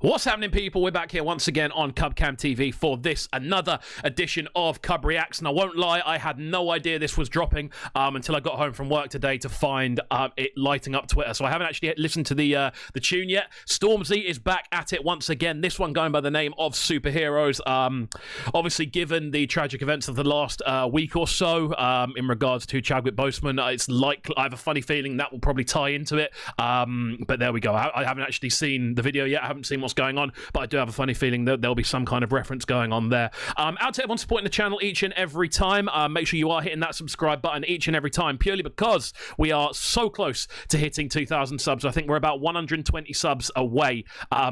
What's happening, people? We're back here once again on CubCamTV for this another edition of Cubreacts. And I won't lie, I had no idea this was dropping until I got home from work today to find it lighting up Twitter. So I haven't actually listened to the tune yet. Stormzy is back at it once again. This one going by the name of Superheroes. Obviously, given the tragic events of the last week or so in regards to Chadwick Boseman, it's like I have a funny feeling that will probably tie into it. But there we go. I haven't actually seen the video yet. I haven't seen what's going on, but I do have a funny feeling that there'll be some kind of reference going on there. Out to everyone supporting the channel each and every time. Make sure you are hitting that subscribe button each and every time, purely because we are so close to hitting 2,000 subs. I think we're about 120 subs away,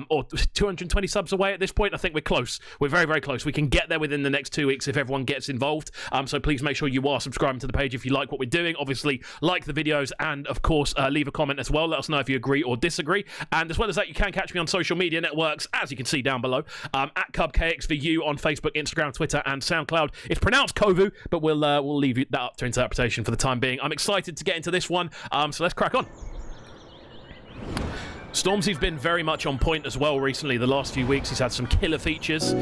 or 220 subs away at this point. I think we're close. We're very, very close. We can get there within the next 2 weeks if everyone gets involved. So please make sure you are subscribing to the page if you like what we're doing. Obviously, like the videos and, of course, leave a comment as well. Let us know if you agree or disagree. And as well as that, you can catch me on social media networks, as you can see down below, at KXVU on Facebook, Instagram, Twitter, and SoundCloud. It's pronounced Kovu, but we'll leave that up to interpretation for the time being. I'm excited to get into this one, so let's crack on. Stormzy's been very much on point as well recently. The last few weeks, he's had some killer features.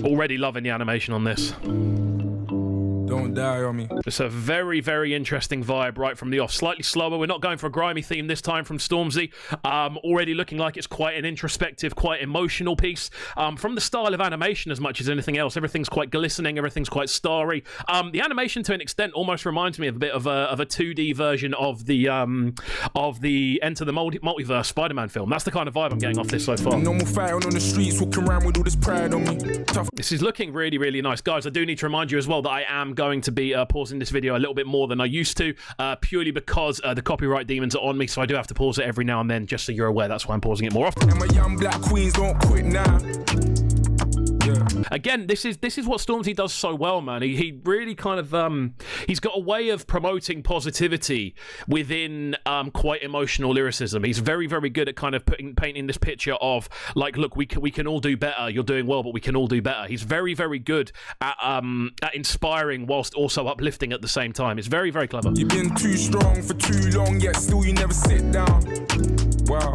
Already loving the animation on this. Don't die on me. It's a very, very interesting vibe right from the off. Slightly slower. We're not going for a grimy theme this time from Stormzy. Already looking like it's quite an introspective, quite emotional piece. From the style of animation as much as anything else, everything's quite glistening, everything's quite starry. The animation, to an extent, almost reminds me of a bit of a 2D version of the Enter the Multiverse Spider-Man film. That's the kind of vibe I'm getting off this so far. Normal fighting on the streets, walking around with all this pride on me. Tough. This is looking really, really nice. Guys, I do need to remind you as well that I am going to be pausing this video a little bit more than I used to, purely because the copyright demons are on me, so I do have to pause it every now and then, just so you're aware. That's why I'm pausing it more often. And my young black queens don't quit now. Yeah. Again, this is what Stormzy does so well, man. He really kind of he's got a way of promoting positivity within quite emotional lyricism. He's very, very good at kind of painting this picture of like, look, we can all do better. You're doing well, but we can all do better. He's very, very good at inspiring whilst also uplifting at the same time. It's very, very clever. You've been too strong for too long, yet still you never sit down. Wow.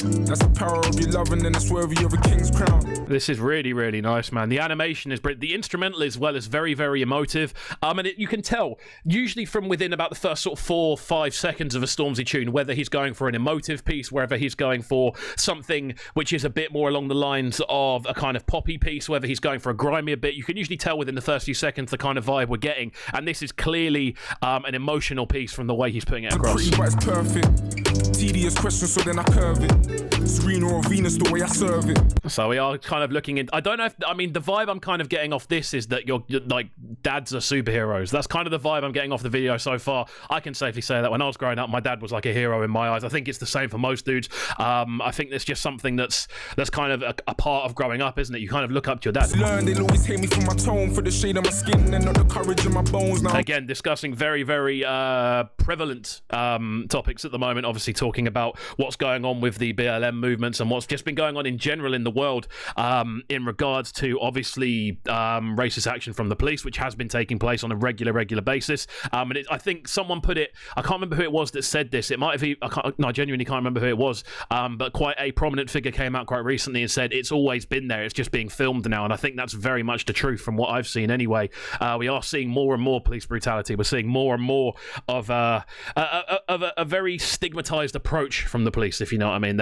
That's the power of your love, and then it's worthy of a king's crown. This is really, really nice, man. The animation is brilliant. The instrumental as well is very, very emotive. And you can tell, usually from within about the first sort of 4 or 5 seconds of a Stormzy tune, whether he's going for an emotive piece, whether he's going for something which is a bit more along the lines of a kind of poppy piece, whether he's going for a grimier bit. You can usually tell within the first few seconds the kind of vibe we're getting. And this is clearly an emotional piece from the way he's putting it across. Pretty, but it's perfect. Tedious question, so then I curve it. Serena or Venus, the way I serve it. So we are kind of looking in. I don't know if, I mean, the vibe I'm kind of getting off this is that you're like, dads are superheroes. That's kind of the vibe I'm getting off the video so far. I can safely say that when I was growing up, my dad was like a hero in my eyes. I think it's the same for most dudes. I think it's just something that's kind of a part of growing up, isn't it? You kind of look up to your dad. Learn, they'll always hate me for my tone, for the shade of my skin, and not the courage in my bones now. Again, discussing very, very prevalent topics at the moment. Obviously talking about what's going on with the BLM movements and what's just been going on in general in the world in regards to obviously racist action from the police, which has been taking place on a regular basis. And I think someone put it, I can't remember who it was that said this. It might have been, I genuinely can't remember who it was, but quite a prominent figure came out quite recently and said it's always been there, it's just being filmed now. And I think that's very much the truth from what I've seen anyway. We are seeing more and more police brutality. We're seeing more and more of a very stigmatized approach from the police, if you know what I mean.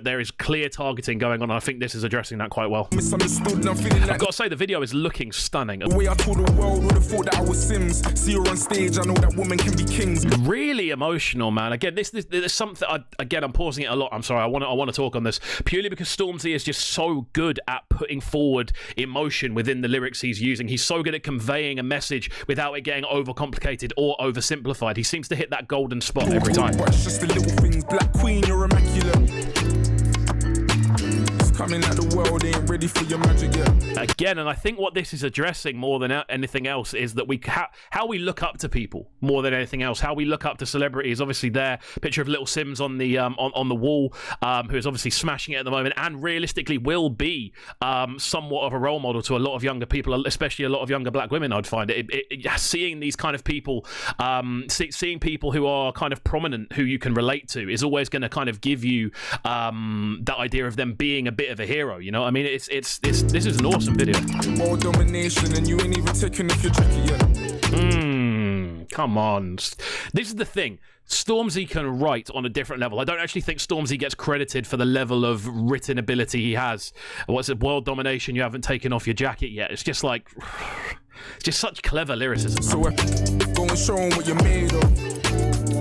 There is clear targeting going on. I think this is addressing that quite well. I've got to say, the video is looking stunning. The way I told the world would have thought that I was Sims. See her on stage, I know that woman can be kings. Really emotional, man. Again, there's something. I'm pausing it a lot. I'm sorry. I want to talk on this purely because Stormzy is just so good at putting forward emotion within the lyrics he's using. He's so good at conveying a message without it getting overcomplicated or oversimplified. He seems to hit that golden spot every time. But it's just the little things. Black Queen, you're immaculate. Coming at the world, ain't ready for your magic yet. Again, and I think what this is addressing more than anything else is that how we look up to people more than anything else. How we look up to celebrities. Obviously, there picture of Little Sims on the on the wall, who is obviously smashing it at the moment, and realistically will be somewhat of a role model to a lot of younger people, especially a lot of younger black women. I'd find seeing these kind of people, seeing people who are kind of prominent, who you can relate to, is always going to kind of give you that idea of them being a bit of a hero. You know what I mean? This is an awesome video. More domination, and you ain't even taking off your jacket yet. Come on. This is the thing. Stormzy can write on a different level. I don't actually think Stormzy gets credited for the level of written ability he has. What's it? World domination, you haven't taken off your jacket yet. It's just like... It's just such clever lyricism. So go and show them what you're made of.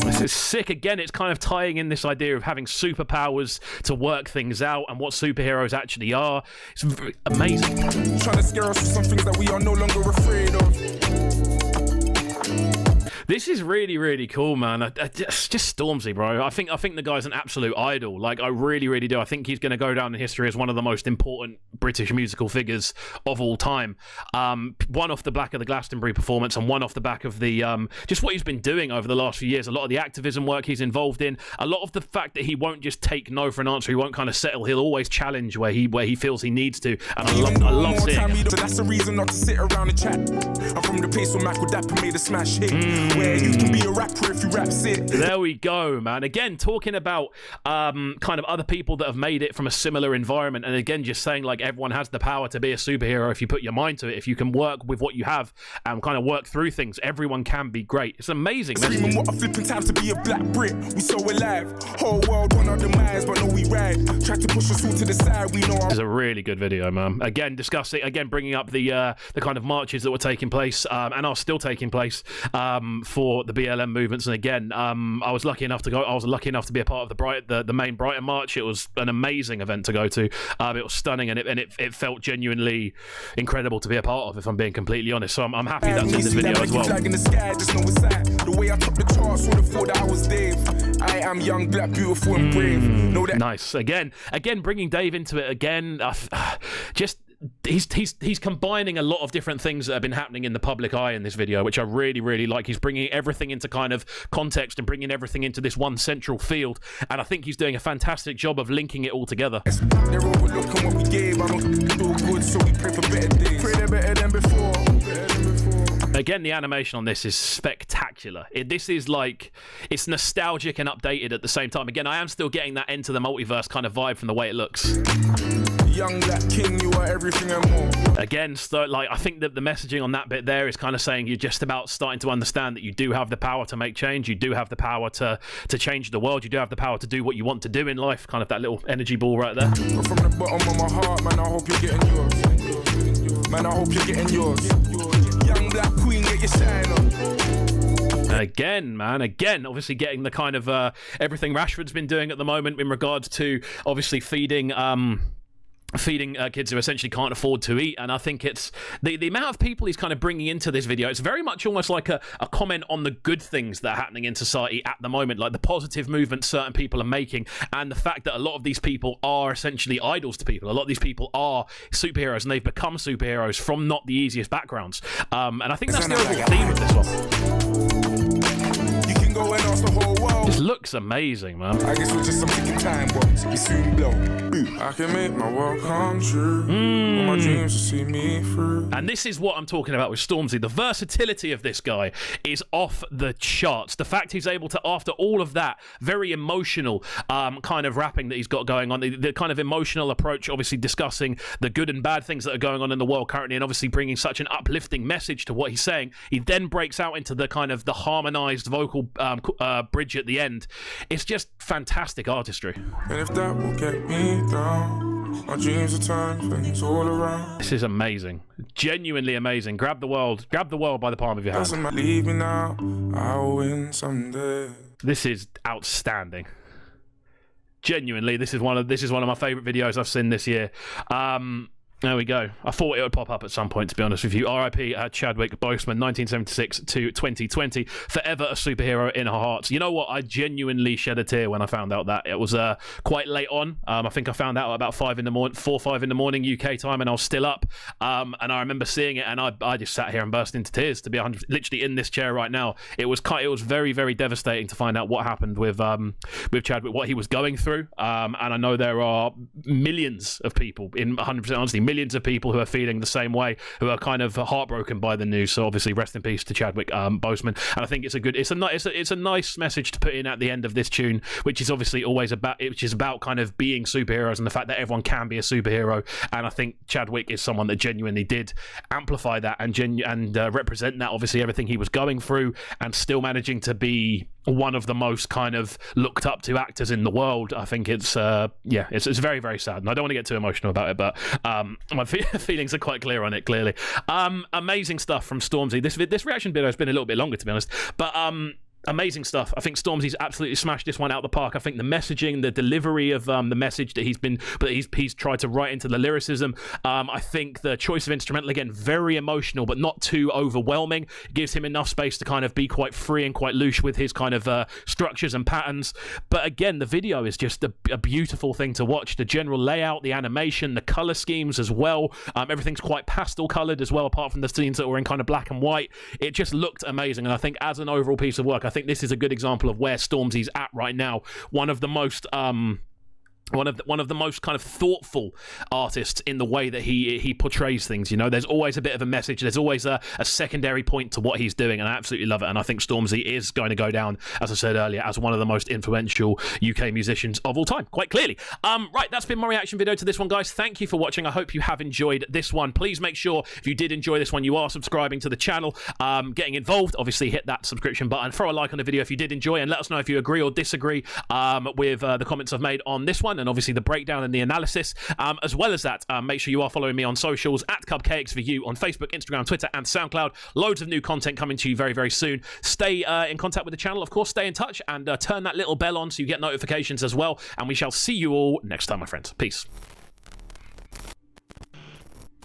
This is sick. Again, it's kind of tying in this idea of having superpowers to work things out and what superheroes actually are. It's amazing. Trying to scare us with some things that we are no longer afraid of. This is really, really cool, man. Just Stormzy, bro. I think the guy's an absolute idol. Like, I really, really do. I think he's going to go down in history as one of the most important British musical figures of all time. One off the back of the Glastonbury performance, and one off the back of the just what he's been doing over the last few years. A lot of the activism work he's involved in. A lot of the fact that he won't just take no for an answer. He won't kind of settle. He'll always challenge where he feels he needs to. And I love seeing it. So that's the reason not to sit around and chat. I'm from the place where Michael Dapper made a smash hit. Where you can be a rapper if you rap sick. There we go, man. Again, talking about kind of other people that have made it from a similar environment, and again, just saying like everyone has the power to be a superhero if you put your mind to it. If you can work with what you have and kind of work through things, everyone can be great. It's amazing. Screaming what a flipping time to be a black Brit. We so alive. Whole world on our demise, but no, we ride. Try to push us all to the side. We know. It's a really good video, man. Again, discussing, bringing up the kind of marches that were taking place and are still taking place for the BLM movements. And again, I was lucky enough to go. I was lucky enough to be a part of the main Brighton March. It was an amazing event to go to. It was stunning, and it felt genuinely incredible to be a part of, if I'm being completely honest. So I'm happy that's in this video as well. The way I took the charts would have thought that I was Dave. I am young, black, beautiful, and brave. Know that. Nice. Again, bringing Dave into it again. Just. He's combining a lot of different things that have been happening in the public eye in this video, which I really, really like. He's bringing everything into kind of context and bringing everything into this one central field, and I think he's doing a fantastic job of linking it all together. They're overlooking what we gave. I don't do good, so we pray for better days. Pray they're better than before. Again, the animation on this is spectacular. This is like, it's nostalgic and updated at the same time. Again, I am still getting that Enter the Multiverse kind of vibe from the way it looks. Young black king, you are everything and more. Again, like, I think that the messaging on that bit there is kind of saying you're just about starting to understand that you do have the power to make change. You do have the power to change the world. You do have the power to do what you want to do in life. Kind of that little energy ball right there. But from the bottom of my heart, man, I hope you're getting yours. Man, I hope you're getting yours. Young black queen, get your shine on. Again, man, obviously getting the kind of everything Rashford's been doing at the moment in regards to obviously feeding kids who essentially can't afford to eat. And I think it's the amount of people he's kind of bringing into this video. It's very much almost like a comment on the good things that are happening in society at the moment, like the positive movement certain people are making, and the fact that a lot of these people are essentially idols to people. A lot of these people are superheroes, and they've become superheroes from not the easiest backgrounds. And I think that's the overall theme of this one. You can go and ask the whole world. This looks amazing, man. I guess we're just some ticking time bombs. We soon blow. I can make my world come true. All my dreams to see me through. And this is what I'm talking about with Stormzy. The versatility of this guy is off the charts. The fact he's able to, after all of that very emotional kind of rapping that he's got going on, the kind of emotional approach, obviously discussing the good and bad things that are going on in the world currently, and obviously bringing such an uplifting message to what he's saying. He then breaks out into the kind of the harmonized vocal bridge at the end. It's just fantastic artistry. And if that will get me down, my dreams are turning things all around. This is amazing, genuinely amazing. Grab the world by the palm of your hand. Doesn't leave me now, I'll win someday. This is outstanding. Genuinely, this is one of my favorite videos I've seen this year. There we go. I thought it would pop up at some point, to be honest with you. R.I.P. Chadwick Boseman, 1976 to 2020. Forever a superhero in our hearts. You know what? I genuinely shed a tear when I found out that. It was quite late on. I think I found out at about 4 or 5 in the morning UK time, and I was still up. And I remember seeing it, and I just sat here and burst into tears, to be 100, literally in this chair right now. It was very, very devastating to find out what happened with Chadwick, what he was going through. And I know there are millions of people, in 100% honestly, millions of people who are feeling the same way, who are kind of heartbroken by the news. So obviously, rest in peace to Chadwick Boseman. And I think it's a nice message to put in at the end of this tune, which is obviously always about kind of being superheroes and the fact that everyone can be a superhero. And I think Chadwick is someone that genuinely did amplify that and represent that. Obviously, everything he was going through, and still managing to be one of the most kind of looked up to actors in the world. I think it's very, very sad, and I don't want to get too emotional about it, but my feelings are quite clear on it, clearly. Amazing stuff from Stormzy. This reaction video has been a little bit longer, to be honest, but amazing stuff. I think Stormzy's absolutely smashed this one out of the park. I think the messaging, the delivery of the message that he's tried to write into the lyricism. I think the choice of instrumental, again, very emotional, but not too overwhelming. It gives him enough space to kind of be quite free and quite loose with his kind of structures and patterns. But again, the video is just a beautiful thing to watch. The general layout, the animation, the color schemes as well. Everything's quite pastel colored as well, apart from the scenes that were in kind of black and white. It just looked amazing. And I think as an overall piece of work, I think this is a good example of where Stormzy's at right now. One of the most one of the most kind of thoughtful artists in the way that he portrays things. You know, there's always a bit of a message. There's always a secondary point to what he's doing, and I absolutely love it. And I think Stormzy is going to go down, as I said earlier, as one of the most influential UK musicians of all time, quite clearly. Right, that's been my reaction video to this one, guys. Thank you for watching. I hope you have enjoyed this one. Please make sure, if you did enjoy this one, you are subscribing to the channel, getting involved. Obviously, hit that subscription button, throw a like on the video if you did enjoy, and let us know if you agree or disagree with the comments I've made on this one, and obviously the breakdown and the analysis. As well as that, make sure you are following me on socials at CubKXVU on Facebook, Instagram, Twitter, and SoundCloud. Loads of new content coming to you very, very soon. Stay in contact with the channel, of course. Stay in touch and turn that little bell on so you get notifications as well. And we shall see you all next time, my friends. Peace.